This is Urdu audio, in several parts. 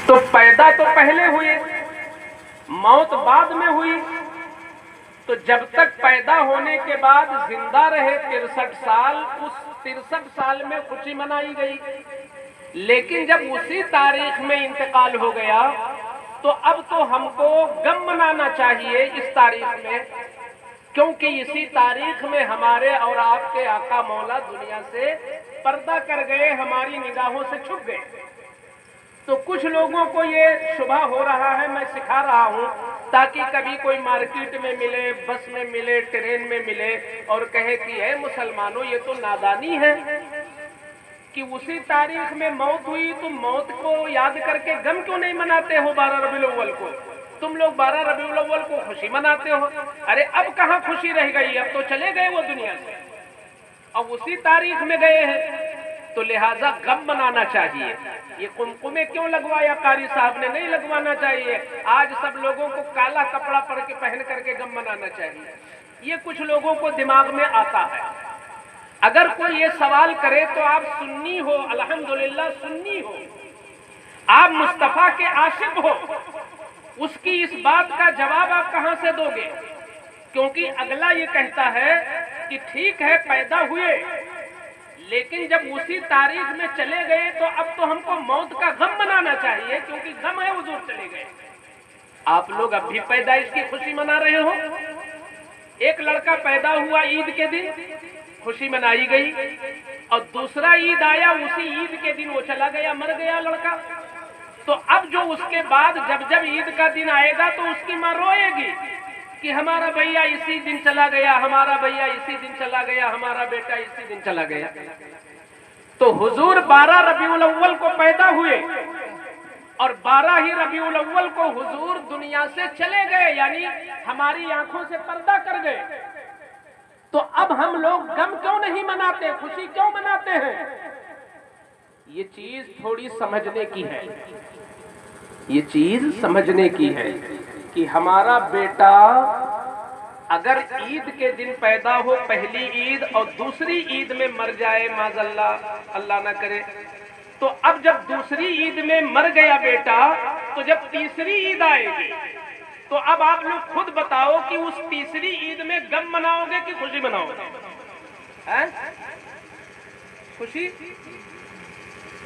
تو پیدا تو پہلے ہوئے، موت بعد میں ہوئی، تو جب تک پیدا ہونے کے بعد زندہ رہے 63 سال، اس 63 سال میں خوشی منائی گئی۔ لیکن جب اسی تاریخ میں انتقال ہو گیا تو اب تو ہم کو غم منانا چاہیے اس تاریخ میں، کیونکہ اسی تاریخ میں ہمارے اور آپ کے آقا مولا دنیا سے پردہ کر گئے، ہماری نگاہوں سے چھپ گئے۔ تو کچھ لوگوں کو یہ شبہ ہو رہا ہے، میں سکھا رہا ہوں تاکہ کبھی کوئی مارکیٹ میں ملے، بس میں ملے، ٹرین میں ملے اور کہے کہ اے مسلمانوں یہ تو نادانی ہے کہ اسی تاریخ میں موت ہوئی، تم موت کو یاد کر کے غم کیوں نہیں مناتے ہو 12 ربیع الاول کو؟ تم لوگ 12 ربیع الاول کو خوشی مناتے ہو۔ ارے اب کہاں خوشی رہ گئی، اب تو چلے گئے وہ دنیا سے، اب اسی تاریخ میں گئے ہیں، تو لہٰذا غم منانا چاہیے۔ یہ قمقمے کیوں لگوایا قاری صاحب نے؟ نہیں لگوانا چاہیے۔ آج سب لوگوں کو کالا کپڑا پہن کر کے غم منانا چاہیے، یہ کچھ لوگوں کو دماغ میں آتا ہے۔ اگر کوئی یہ سوال کرے تو آپ سنی ہو، الحمدللہ سنی ہو، آپ مصطفیٰ کے عاشق ہو، اس کی اس بات کا جواب آپ کہاں سے دو گے؟ کیونکہ اگلا یہ کہتا ہے کہ ٹھیک ہے پیدا ہوئے، لیکن جب اسی تاریخ میں چلے گئے تو اب تو ہم کو موت کا غم منانا چاہیے، کیونکہ غم ہے حضور چلے گئے۔ آپ لوگ اب بھی پیدائش کی خوشی منا رہے ہو۔ ایک لڑکا پیدا ہوا عید کے دن، خوشی منائی گئی، اور دوسرا عید آیا، اسی عید کے دن وہ چلا گیا، مر گیا لڑکا۔ تو اب جو اس کے بعد جب عید کا دن آئے گا تو اس کی ماں روئے گی کہ ہمارا بھیا اسی دن چلا گیا، ہمارا بھیا اسی دن چلا گیا، ہمارا بیٹا اسی دن چلا گیا۔ تو حضور 12 ربیع الاول کو پیدا ہوئے اور 12 ہی ربیع الاول کو حضور دنیا سے چلے گئے، یعنی ہماری آنکھوں سے پردہ کر گئے۔ تو اب ہم لوگ غم کیوں نہیں مناتے، خوشی کیوں مناتے ہیں؟ یہ چیز تھوڑی سمجھنے کی ہے، یہ چیز سمجھنے کی ہے کہ ہمارا بیٹا اگر عید کے دن پیدا ہو، پہلی عید، اور دوسری عید میں مر جائے معاذ اللہ، اللہ نہ کرے، تو اب جب دوسری عید میں مر گیا بیٹا تو جب تیسری عید آئے گی تو اب آپ لوگ خود بتاؤ کہ اس تیسری عید میں غم مناؤ گے کہ خوشی مناؤ گے؟ خوشی؟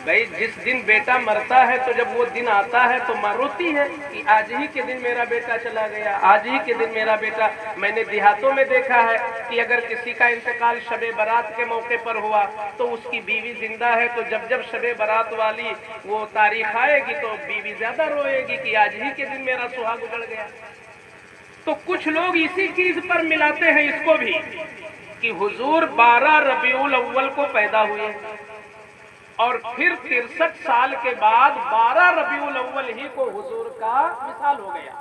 بھائی جس دن بیٹا مرتا ہے تو جب وہ دن آتا ہے تو ماں روتی ہے کہ آج ہی کے دن میرا بیٹا چلا گیا، آج ہی کے دن میرا بیٹا۔ میں نے دیہاتوں میں دیکھا ہے کہ اگر کسی کا انتقال شب برات کے موقع پر ہوا تو اس کی بیوی زندہ ہے تو جب شب برات والی وہ تاریخ آئے گی تو بیوی زیادہ روئے گی کہ آج ہی کے دن میرا سہاگ اجڑ گیا۔ تو کچھ لوگ اسی چیز پر ملاتے ہیں اس کو بھی کہ حضور 12 ربیع الاول کو پیدا ہوئے اور پھر 63 سال کے بعد 12 ربیع الاول ہی کو حضور کا وصال ہو گیا۔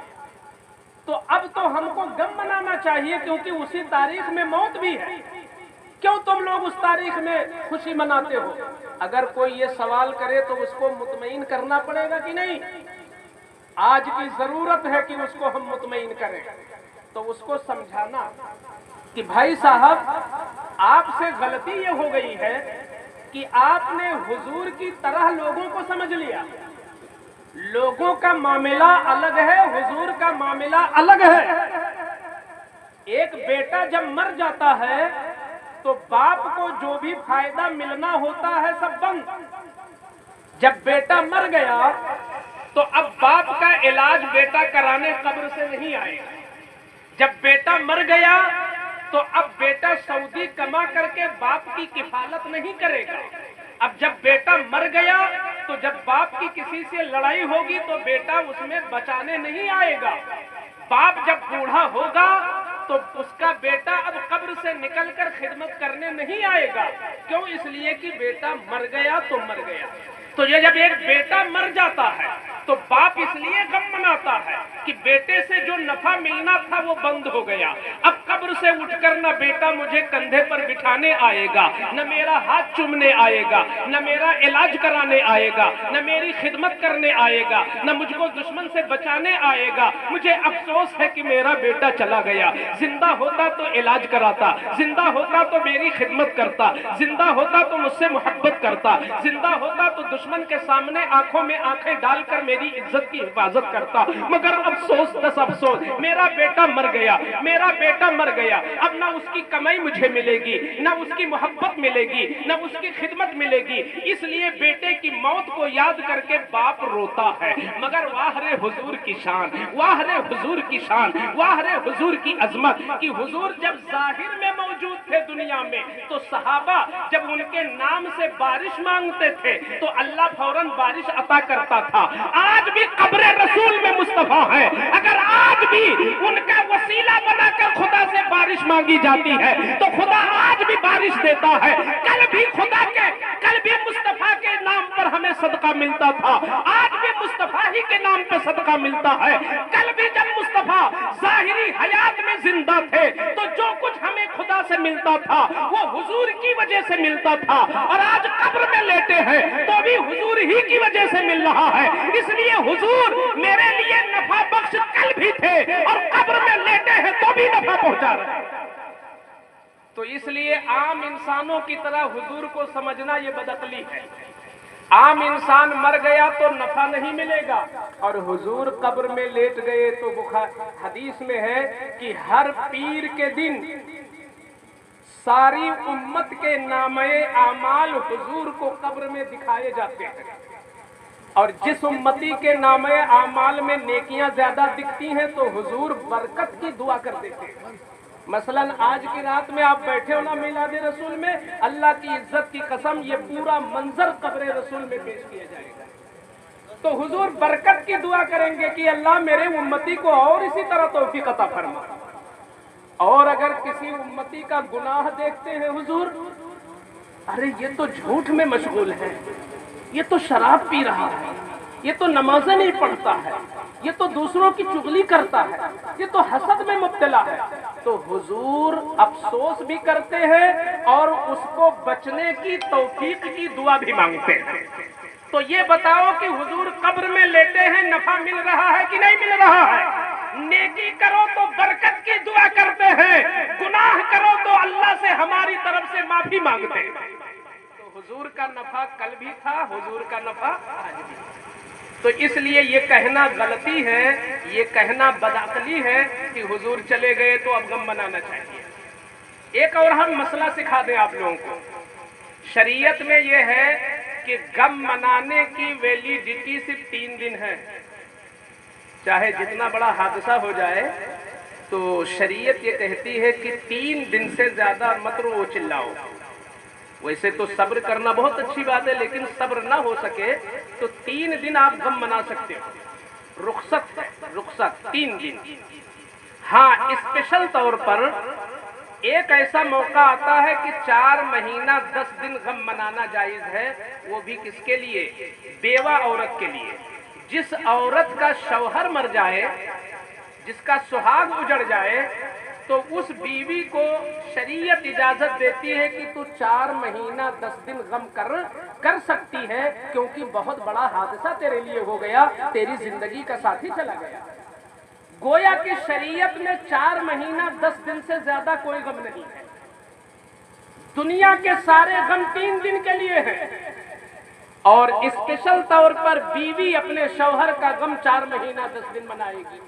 تو اب تو ہم کو غم منانا چاہیے کیونکہ اسی تاریخ میں موت بھی ہے۔ کیوں تم لوگ اس تاریخ میں خوشی مناتے ہو؟ اگر کوئی یہ سوال کرے تو اس کو مطمئن کرنا پڑے گا کہ نہیں؟ آج کی ضرورت ہے کہ اس کو ہم مطمئن کریں، تو اس کو سمجھانا کہ بھائی صاحب آپ سے غلطی یہ ہو گئی ہے کہ آپ نے حضور کی طرح لوگوں کو سمجھ لیا۔ لوگوں کا معاملہ الگ ہے، حضور کا معاملہ الگ ہے۔ ایک بیٹا جب مر جاتا ہے تو باپ کو جو بھی فائدہ ملنا ہوتا ہے سب بند۔ جب بیٹا مر گیا تو اب باپ کا علاج بیٹا کرانے قبر سے نہیں آئے گا۔ جب بیٹا مر گیا تو اب بیٹا سعودی کما کر کے باپ کی کفالت نہیں کرے گا۔ اب جب بیٹا مر گیا تو جب باپ کی کسی سے لڑائی ہوگی تو بیٹا اس میں بچانے نہیں آئے گا۔ باپ جب بوڑھا ہوگا تو اس کا بیٹا اب قبر سے نکل کر خدمت کرنے نہیں آئے گا۔ کیوں؟ اس لیے کہ بیٹا مر گیا تو مر گیا۔ تو یہ جب ایک بیٹا مر جاتا ہے تو باپ اس لیے غم مناتا ہے کہ بیٹے سے جو نفع ملنا تھا وہ بند ہو گیا۔ اب قبر سے اٹھ کر نہ بیٹا مجھے کندھے پر بٹھانے آئے گا، نہ میرا ہاتھ چومنے آئے گا، نہ میرا علاج کرانے آئے گا، نہ میری خدمت کرنے آئے گا، نہ مجھ کو دشمن سے بچانے آئے گا۔ مجھے افسوس ہے کہ میرا بیٹا چلا گیا، زندہ ہوتا تو علاج کراتا، زندہ ہوتا تو میری خدمت کرتا، زندہ ہوتا تو مجھ سے محبت کرتا، زندہ ہوتا تو دشمن کے سامنے آنکھوں میں آنکھیں ڈال کر میری عزت کی حفاظت کرتا۔ مگر افسوس دس افسوس، میرا بیٹا مر گیا، میرا بیٹا مر گیا۔ اب نہ اس کی کمائی مجھے ملے گی، نہ اس کی محبت ملے گی، نہ اس کی خدمت ملے گی۔ اس لیے بیٹے کی موت کو یاد کر کے باپ روتا ہے۔ مگر واہ رے حضور کی شان، واہ رے حضور کی شان، واہ رے حضور کی عظمت کہ حضور جب ظاہر میں موجود تھے دنیا میں تو صحابہ جب ان کے نام سے بارش مانگتے تھے تو اللہ فوراً بارش عطا کرتا تھا۔ آج بھی قبر رسول میں مصطفیٰ ہے، اگر آج بھی ان کا وسیلہ بنا کر خدا سے بارش مانگی جاتی ہے تو خدا آج بھی بارش دیتا ہے۔ کل بھی مصطفیٰ کے نام پر ہمیں صدقہ ملتا تھا، آج بھی مصطفیٰ ہی کے نام پہ صدقہ ملتا ہے۔ کل بھی جب مصطفیٰ ظاہری حیات میں زندہ تھے تو جو کچھ ہمیں خدا سے ملتا تھا وہ حضور کی وجہ سے ملتا تھا، اور آج قبر میں لیٹے ہیں تو بھی حضور ہی کی وجہ سے مل رہا ہے۔ اس لیے حضور میرے لیے نفع بخش کل بھی تھے اور قبر میں لیٹے ہیں تو بھی نفع پہنچا رہے ہیں۔ تو اس لیے عام انسانوں کی طرح حضور کو سمجھنا یہ بدعقلی ہے۔ عام انسان مر گیا تو نفع نہیں ملے گا، اور حضور قبر میں لیٹ گئے تو حدیث میں ہے کہ ہر پیر کے دن ساری امت کے نامے اعمال حضور کو قبر میں دکھائے جاتے ہیں، اور جس امتی کے نامے اعمال میں نیکیاں زیادہ دکھتی ہیں تو حضور برکت کی دعا کر دیتے ہیں۔ مثلاً آج کی رات میں آپ بیٹھے ہو نا میلاد رسول میں، اللہ کی عزت کی قسم یہ پورا منظر قبر رسول میں پیش کیا جائے گا تو حضور برکت کی دعا کریں گے کہ اللہ میرے امتی کو اور اسی طرح توفیق عطا فرما۔ اور اگر کسی امتی کا گناہ دیکھتے ہیں حضور، ارے یہ تو جھوٹ میں مشغول ہے، یہ تو شراب پی رہا ہے، یہ تو نمازیں نہیں پڑھتا ہے، یہ تو دوسروں کی چغلی کرتا ہے، یہ تو حسد میں مبتلا ہے، تو حضور افسوس بھی کرتے ہیں اور اس کو بچنے کی توفیق کی دعا بھی مانگتے ہیں۔ تو یہ بتاؤ کہ حضور قبر میں لیٹے ہیں، نفع مل رہا ہے کہ نہیں مل رہا ہے؟ نیکی کرو تو برکت کی دعا کرتے ہیں، گناہ کرو تو اللہ سے ہماری طرف سے معافی مانگتے ہیں۔ تو حضور کا نفع کل بھی تھا، حضور کا نفع آج بھی۔ تو اس لیے یہ کہنا غلطی ہے، یہ کہنا بدعقلی ہے کہ حضور چلے گئے تو اب غم منانا چاہیے۔ ایک اور ہم مسئلہ سکھا دیں آپ لوگوں کو، شریعت میں یہ ہے کہ غم منانے کی ویلیڈیٹی صرف 3 دن ہے۔ چاہے جتنا بڑا حادثہ ہو جائے تو شریعت یہ کہتی ہے کہ 3 دن سے زیادہ مت رو چلاؤ۔ ویسے تو صبر کرنا بہت اچھی بات ہے، لیکن صبر نہ ہو سکے تو 3 دن آپ غم منا سکتے ہو، رخصت 3 دن۔ ہاں اسپیشل طور پر ایک ایسا موقع آتا ہے کہ 4 مہینہ 10 دن غم منانا جائز ہے، وہ بھی کس کے لیے؟ بیوہ عورت کے لیے۔ جس عورت کا شوہر مر جائے، جس کا سہاگ اجڑ جائے، تو اس بیوی کو شریعت اجازت دیتی ہے کہ تو 4 مہینہ 10 دن غم کر سکتی ہے، کیونکہ بہت بڑا حادثہ تیرے لیے ہو گیا، تیری زندگی کا ساتھی چلا گیا۔ گویا کہ شریعت میں 4 مہینہ 10 دن سے زیادہ کوئی غم نہیں ہے۔ دنیا کے سارے غم 3 دن کے لیے ہیں، اور اسپیشل طور پر بیوی اپنے شوہر کا غم 4 مہینہ 10 دن منائے گی۔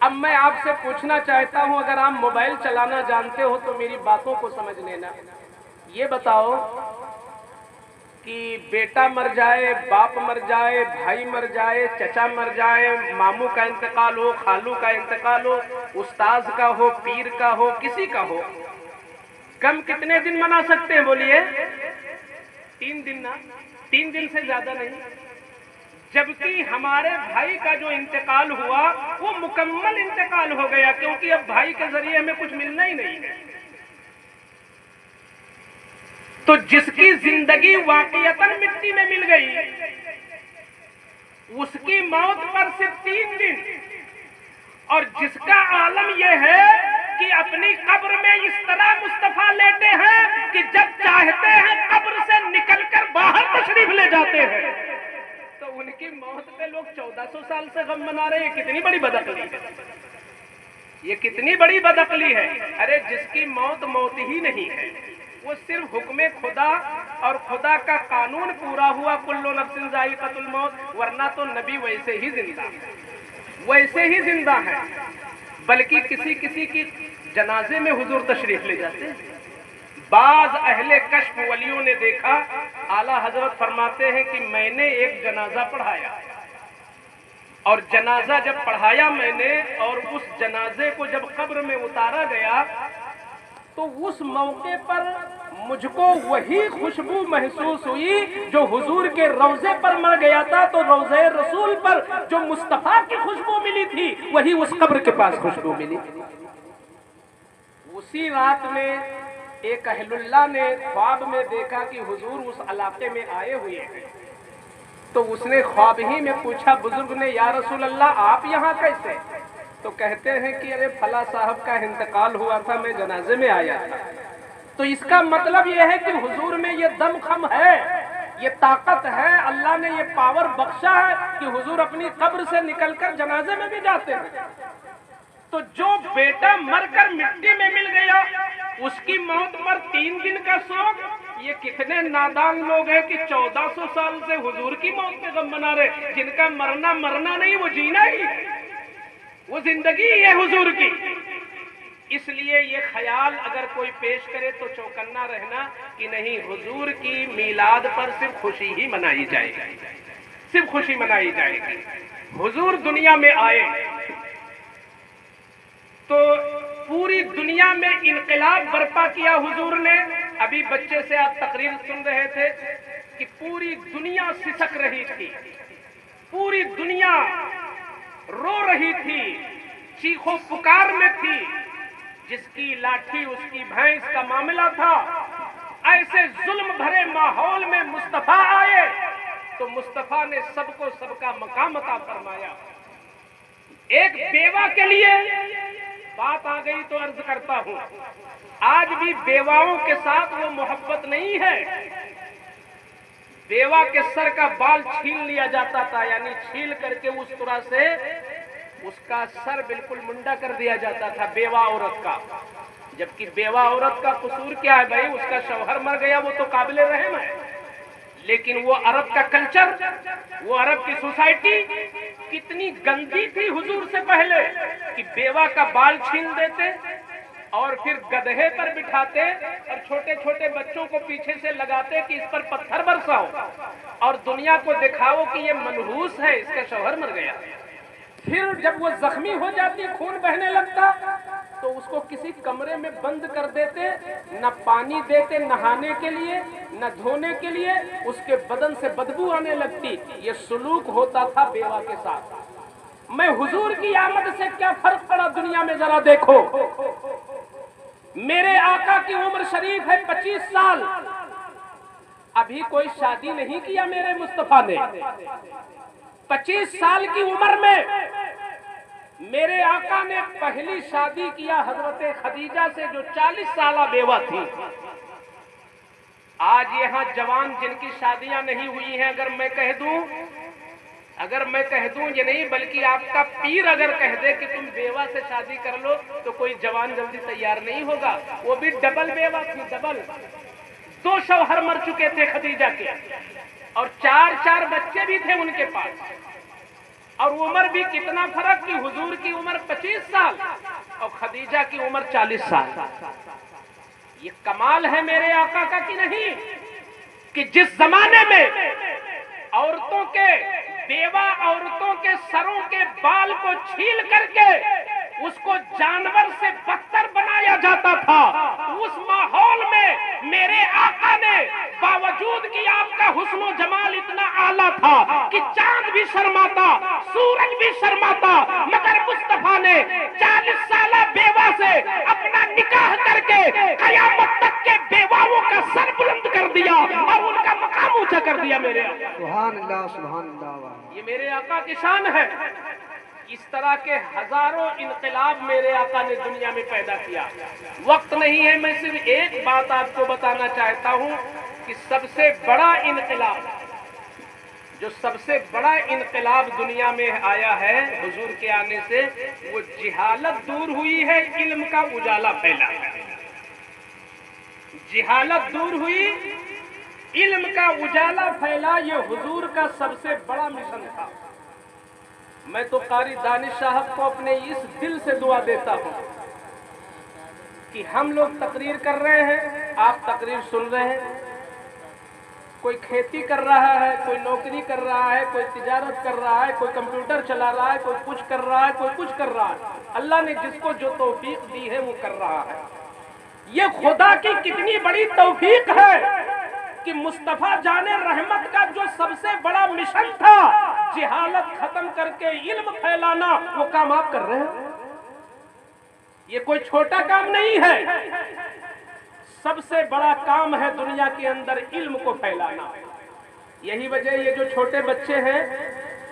اب میں آپ سے پوچھنا چاہتا ہوں، اگر آپ موبائل چلانا جانتے ہو تو میری باتوں کو سمجھ لینا۔ یہ بتاؤ کہ بیٹا مر جائے، باپ مر جائے، بھائی مر جائے، چچا مر جائے، ماموں کا انتقال ہو، خالو کا انتقال ہو، استاذ کا ہو، پیر کا ہو، کسی کا ہو، غم کتنے دن منا سکتے ہیں بولیے؟ 3 دن نا، 3 دن سے زیادہ نہیں۔ جبکہ ہمارے بھائی کا جو انتقال ہوا وہ مکمل انتقال ہو گیا، کیونکہ اب بھائی کے ذریعے ہمیں کچھ ملنا ہی نہیں ہے۔ تو جس کی زندگی واقعتاً مٹی میں مل گئی، اس کی موت پر صرف 3 دن، اور جس کا عالم یہ ہے کہ اپنی قبر میں اس طرح مصطفیٰ لیتے ہیں کہ جب چاہتے ہیں قبر سے نکل کر باہر تشریف لے جاتے ہیں. تو ان کی موت پہ لوگ 1400 سال سے غم منا رہے ہیں. یہ کتنی بڑی بدعقلی ہے, یہ کتنی بڑی بدعقلی ہے. ارے جس کی موت موت ہی نہیں ہے, وہ صرف حکم خدا اور خدا کا قانون پورا ہوا کل نفس ذائقۃ الموت, ورنہ تو نبی ویسے ہی زندہ, ویسے ہی زندہ ہے. بلکہ کسی کسی کی جنازے میں حضور تشریف لے جاتے ہیں. بعض اہل کشف ولیوں نے دیکھا, اعلیٰ حضرت فرماتے ہیں کہ میں نے ایک جنازہ پڑھایا, اور جنازہ جب پڑھایا میں نے, اور اس جنازے کو جب قبر میں اتارا گیا, تو اس موقع پر مجھ کو وہی خوشبو محسوس ہوئی جو حضور کے روضے پر مر گیا تھا. تو روضے رسول پر جو مصطفیٰ کی خوشبو ملی تھی, وہی اس قبر کے پاس خوشبو ملی. اسی رات میں ایک اہل اللہ نے خواب میں دیکھا کہ حضور اس علاقے میں آئے ہوئے ہیں. تو اس نے خواب ہی میں پوچھا بزرگ نے, یا رسول اللہ آپ یہاں کیسے؟ تو کہتے ہیں کہ ارے فلاں صاحب کا انتقال ہوا تھا, میں جنازے میں آیا تھا. تو اس کا مطلب یہ ہے کہ حضور میں یہ دم خم ہے, یہ طاقت ہے, اللہ نے یہ پاور بخشا ہے کہ حضور اپنی قبر سے نکل کر جنازے میں بھی جاتے ہیں. تو جو بیٹا مر کر مٹی میں مل گیا, اس کی موت پر 3 دن کا شوق. یہ کتنے نادان لوگ ہیں کہ 1400 سال سے حضور کی موت پہ غم منا رہے, جن کا مرنا نہیں, وہ جینا ہی ہے, وہ زندگی ہے حضور کی. اس لیے یہ خیال اگر کوئی پیش کرے تو چوکنا رہنا کہ نہیں, حضور کی میلاد پر صرف خوشی ہی منائی جائے گی, صرف خوشی منائی جائے گی. حضور دنیا میں آئے تو پوری دنیا میں انقلاب برپا کیا حضور نے. ابھی بچے سے آپ تقریر سن رہے تھے کہ پوری دنیا سسک رہی تھی, پوری دنیا رو رہی تھی, چیخو پکار میں تھی. جس کی لاٹھی اس کی بھینس کا معاملہ تھا. ایسے ظلم بھرے ماحول میں مصطفیٰ آئے تو مصطفیٰ نے سب کو سب کا مقام عطا فرمایا. ایک بیوہ کے لیے بات آ گئی تو عرض کرتا ہوں, آج بھی بیواؤں کے ساتھ وہ محبت نہیں ہے. بیوہ کے سر کا بال چھین لیا جاتا تھا, یعنی چھیل کر کے اس طرح سے اس کا سر بالکل منڈا کر دیا جاتا تھا بیوہ عورت کا. جبکہ بیوہ عورت کا قصور کیا ہے بھائی, اس کا شوہر مر گیا وہ تو قابل رحم ہے. لیکن وہ عرب کا کلچر, وہ عرب کی سوسائٹی کتنی گندی تھی حضور سے پہلے کہ بیوہ کا بال چھین دیتے اور پھر گدھے پر بٹھاتے اور چھوٹے چھوٹے بچوں کو پیچھے سے لگاتے کہ اس پر پتھر برساؤ اور دنیا کو دکھاؤ کہ یہ منحوس ہے, اس کا شوہر مر گیا. پھر جب وہ زخمی ہو جاتی, خون بہنے لگتا, تو اس کو کسی کمرے میں بند کر دیتے, نہ پانی دیتے نہانے کے لیے نہ دھونے کے لیے, اس کے بدن سے بدبو آنے لگتی. یہ سلوک ہوتا تھا بیوہ کے ساتھ. میں حضور کی آمد سے کیا فرق پڑا دنیا میں ذرا دیکھو. میرے آقا کی عمر شریف ہے 25 سال, ابھی کوئی شادی نہیں کیا میرے مصطفیٰ نے. 25 سال کی عمر میں میرے آقا نے پہلی شادی کیا حضرت خدیجہ سے, جو 40 سالہ بیوہ تھی. آج یہاں جوان جن کی شادیاں نہیں ہوئی ہیں, اگر میں کہہ دوں یہ نہیں بلکہ آپ کا پیر اگر کہہ دے کہ تم بیوہ سے شادی کر لو, تو کوئی جوان جلدی تیار نہیں ہوگا. وہ بھی ڈبل بیوہ تھی, ڈبل. 2 شوہر مر چکے تھے خدیجہ کے, اور 4 بچے بھی تھے ان کے پاس. اور عمر بھی کتنا فرق کہ حضور کی عمر 25 سال اور خدیجہ کی عمر 40 سال. یہ کمال ہے میرے آقا کا کہ نہیں, کہ جس زمانے میں بیوہ عورتوں کے سروں کے بال کو چھیل کر کے اس کو جانور سے بدتر بنایا جاتا تھا, اس ماحول میں میرے آقا نے باوجود کہ آپ کا حسن و جمال اتنا اعلیٰ تھا کہ چاند بھی شرماتا, سورج بھی شرماتا, مگر مصطفیٰ نے 40 سالہ بیوہ سے اپنا نکاح کر کے قیامت تک کے بیواؤں کا سر بلند کر دیا اور ان کا مقام اونچا کر دیا. میرے آقا, سبحان اللہ, سبحان اللہ. یہ میرے آقا کی شان ہے. اس طرح کے ہزاروں انقلاب میرے آقا نے دنیا میں پیدا کیا. وقت نہیں ہے، میں صرف ایک بات آپ کو بتانا چاہتا ہوں کہ سب سے بڑا انقلاب، جو سب سے بڑا انقلاب دنیا میں آیا ہے حضور کے آنے سے، وہ جہالت دور ہوئی ہے، علم کا اجالا پھیلا. جہالت دور ہوئی، علم کا اجالا پھیلا. یہ حضور کا سب سے بڑا مشن تھا. میں تو قاری دانش صاحب کو اپنے اس دل سے دعا دیتا ہوں کہ ہم لوگ تقریر کر رہے ہیں، آپ تقریر سن رہے ہیں. کوئی کھیتی کر رہا ہے، کوئی نوکری کر رہا ہے، کوئی تجارت کر رہا ہے، کوئی کمپیوٹر چلا رہا ہے، کوئی کچھ کر رہا ہے، کوئی کچھ کر رہا ہے. اللہ نے جس کو جو توفیق دی ہے وہ کر رہا ہے. یہ خدا کی کتنی بڑی توفیق ہے کہ مصطفیٰ جان رحمت کا جو سب سے بڑا مشن تھا، جہالت ختم کر کے علم پھیلانا، وہ کام آپ کر رہے ہیں. یہ کوئی چھوٹا کام نہیں ہے، سب سے بڑا کام ہے دنیا کے اندر علم کو پھیلانا. یہی وجہ یہ جو چھوٹے بچے ہیں،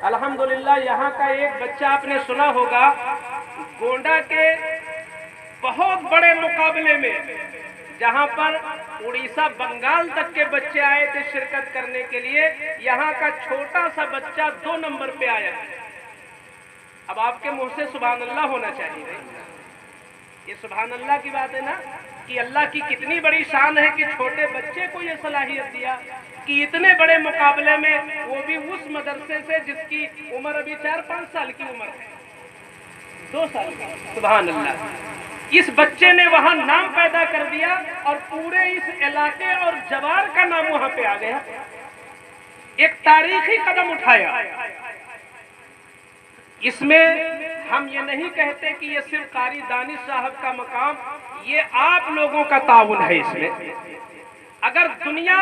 الحمدللہ یہاں کا ایک بچہ آپ نے سنا ہوگا، گونڈا کے بہت بڑے مقابلے میں جہاں پر اڑیسہ بنگال تک کے بچے آئے تھے شرکت کرنے کے لیے، یہاں کا چھوٹا سا بچہ 2 نمبر پہ آیا. اب آپ کے منہ سے سبحان اللہ ہونا چاہیے. یہ سبحان اللہ کی بات ہے نا، کہ اللہ کی کتنی بڑی شان ہے کہ چھوٹے بچے کو یہ صلاحیت دیا کہ اتنے بڑے مقابلے میں، وہ بھی اس مدرسے سے جس کی عمر ابھی 4-5 سال کی عمر ہے، 2 سال. سبحان اللہ. اس بچے نے وہاں نام پیدا کر دیا اور پورے اس علاقے اور جوار کا نام وہاں پہ آ گیا. ایک تاریخی قدم اٹھایا. اس میں ہم یہ نہیں کہتے کہ یہ صرف قاری دانش صاحب کا مقام، یہ آپ لوگوں کا تعاون ہے. اس میں اگر دنیا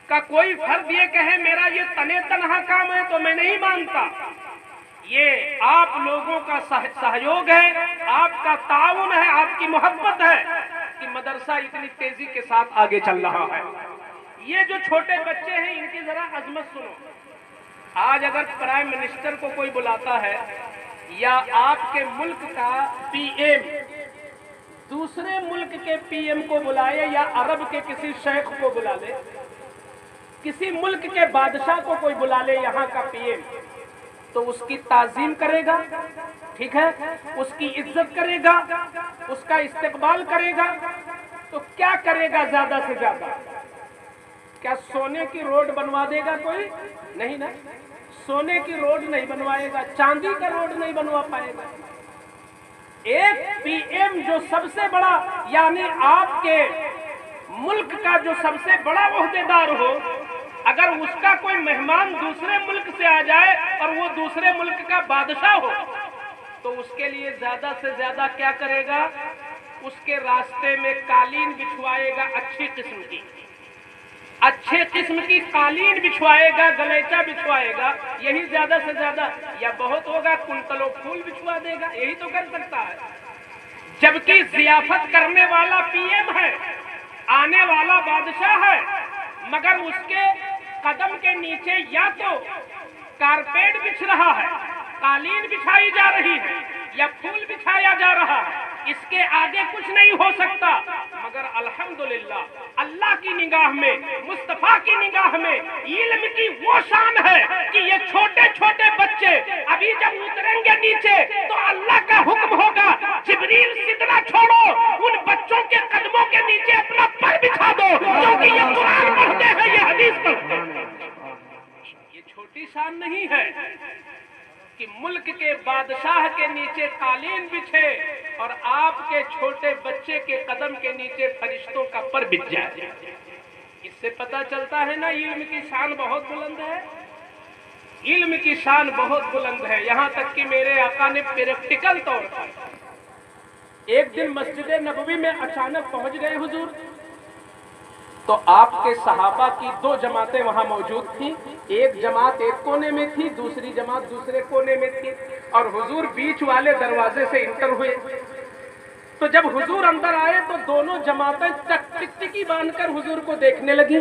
کا کوئی فرد یہ کہے میرا یہ تنے تنہا کام ہے تو میں نہیں مانتا. یہ آپ لوگوں کا سہیوگ ہے، آپ کا تعاون ہے، آپ کی محبت ہے کہ مدرسہ اتنی تیزی کے ساتھ آگے چل رہا ہے. یہ جو چھوٹے بچے ہیں ان کی ذرا عظمت سنو. آج اگر پرائم منسٹر کو کوئی بلاتا ہے یا آپ کے ملک کا پی ایم دوسرے ملک کے پی ایم کو بلائے یا عرب کے کسی شیخ کو بلا لے، کسی ملک کے بادشاہ کو کوئی بلا لے یہاں کا پی ایم، تو اس کی تعظیم کرے گا، ٹھیک ہے، اس کی عزت کرے گا، اس کا استقبال کرے گا. تو کیا کرے گا زیادہ سے زیادہ؟ کیا سونے کی روڈ بنوا دے گا کوئی؟ نہیں نا، سونے کی روڈ نہیں بنوائے گا، چاندی کا روڈ نہیں بنوا پائے گا. ایک پی ایم جو سب سے بڑا، یعنی آپ کے ملک کا جو سب سے بڑا عہدیدار ہو، اگر اس کا کوئی مہمان دوسرے ملک سے آ جائے اور وہ دوسرے ملک کا بادشاہ ہو، تو اس کے لیے زیادہ سے زیادہ کیا کرے گا؟ اس کے راستے میں قالین بچھوائے گا، اچھے قسم کی قالین بچھوائے گا، گلیچہ بچھوائے گا. یہی زیادہ سے زیادہ، یا بہت ہوگا کنٹلوں پھول بچھوا دے گا، یہی تو کر سکتا ہے. جبکہ ضیافت کرنے والا پی ایم ہے، آنے والا بادشاہ ہے، مگر اس کے قدم کے نیچے یا تو کارپیٹ بچھ رہا ہے، قالین بچھائی جا رہی ہے، یا پھول بچھایا جا رہا ہے. اس کے آگے کچھ نہیں ہو سکتا. مگر الحمدللہ اللہ کی نگاہ میں، مصطفیٰ کی نگاہ میں علم کی وہ شان ہے کہ یہ چھوٹے چھوٹے بچے ابھی جب اتریں گے نیچے تو اللہ کا حکم ہوگا، جبریل سدرہ چھوڑو، ان بچوں کے قدموں کے نیچے اپنا پر بچھا دو، کیونکہ یہ قرآن پڑھتے ہیں، یہ حدیث پڑھتے ہیں. یہ چھوٹی شان نہیں ہے کہ ملک کے بادشاہ کے نیچے قالین بچھے اور آپ کے چھوٹے بچے کے قدم کے نیچے فرشتوں کا پر بچھ جائے. اس سے پتہ چلتا ہے نا علم کی شان بہت بلند ہے. علم کی شان بہت بلند ہے. یہاں تک کہ میرے آقا نے پریکٹیکل طور پر ایک دن مسجد نبوی میں اچانک پہنچ گئے حضور، تو آپ کے صحابہ کی 2 جماعتیں وہاں موجود تھیں. ایک جماعت ایک کونے میں تھی، دوسری جماعت دوسرے کونے میں تھی، اور حضور بیچ والے دروازے سے انٹر ہوئے. تو جب حضور اندر آئے تو دونوں جماعتیں ٹکٹکی باندھ کر حضور کو دیکھنے لگی.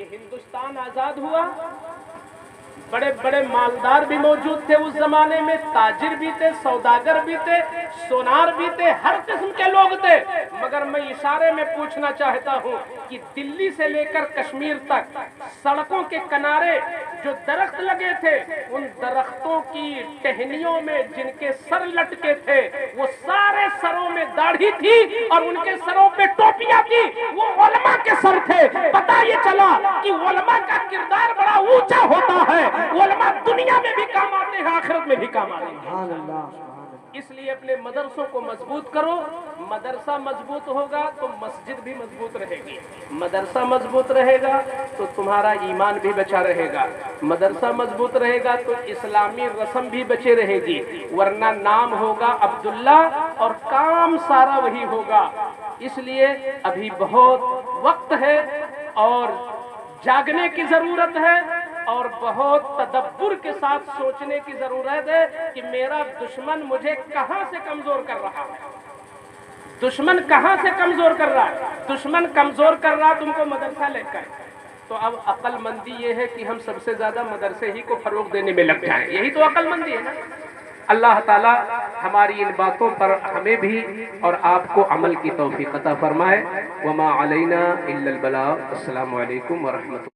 یہ ہندوستان آزاد ہوا، بڑے بڑے مالدار بھی موجود تھے اس زمانے میں، تاجر بھی تھے، سوداگر بھی تھے، سونار بھی تھے، ہر قسم کے لوگ تھے، مگر میں اشارے میں پوچھنا چاہتا ہوں کہ دلی سے لے کر کشمیر تک سڑکوں کے کنارے جو درخت لگے تھے، ان درختوں کی ٹہنیوں میں جن کے سر لٹکے تھے وہ سارے سروں میں داڑھی تھی اور ان کے سروں پہ ٹوپیاں تھی، وہ علماء کے سر تھے۔ پتہ یہ چلا کہ علماء کا کردار بڑا اونچا ہوتا ہے، علماء دنیا میں بھی کام آتے ہیں، آخرت میں بھی کام آتے ہیں۔ اس لیے اپنے مدرسوں کو مضبوط کرو، مدرسہ مضبوط ہوگا تو مسجد بھی مضبوط رہے گی، مدرسہ مضبوط رہے گا تو تمہارا ایمان بھی بچا رہے گا، مدرسہ مضبوط رہے گا تو اسلامی رسم بھی بچے رہے گی، ورنہ نام ہوگا عبداللہ اور کام سارا وہی ہوگا۔ اس لیے ابھی بہت وقت ہے اور جاگنے کی ضرورت ہے اور بہت تدبر کے ساتھ سوچنے کی ضرورت ہے کہ میرا دشمن مجھے کہاں سے کمزور کر رہا ہے، دشمن کہاں سے کمزور کر رہا ہے۔ دشمن کمزور کر رہا تم کو مدرسہ لے کر، تو اب عقل مندی یہ ہے کہ ہم سب سے زیادہ مدرسے ہی کو فروغ دینے میں لگ جائیں، یہی تو عقل مندی ہے نا۔ اللہ تعالی ہماری ان باتوں پر ہمیں بھی اور آپ کو عمل کی توفیق عطا فرمائے۔ وما علینا الا البلاغ۔ السلام علیکم ورحمۃ اللہ۔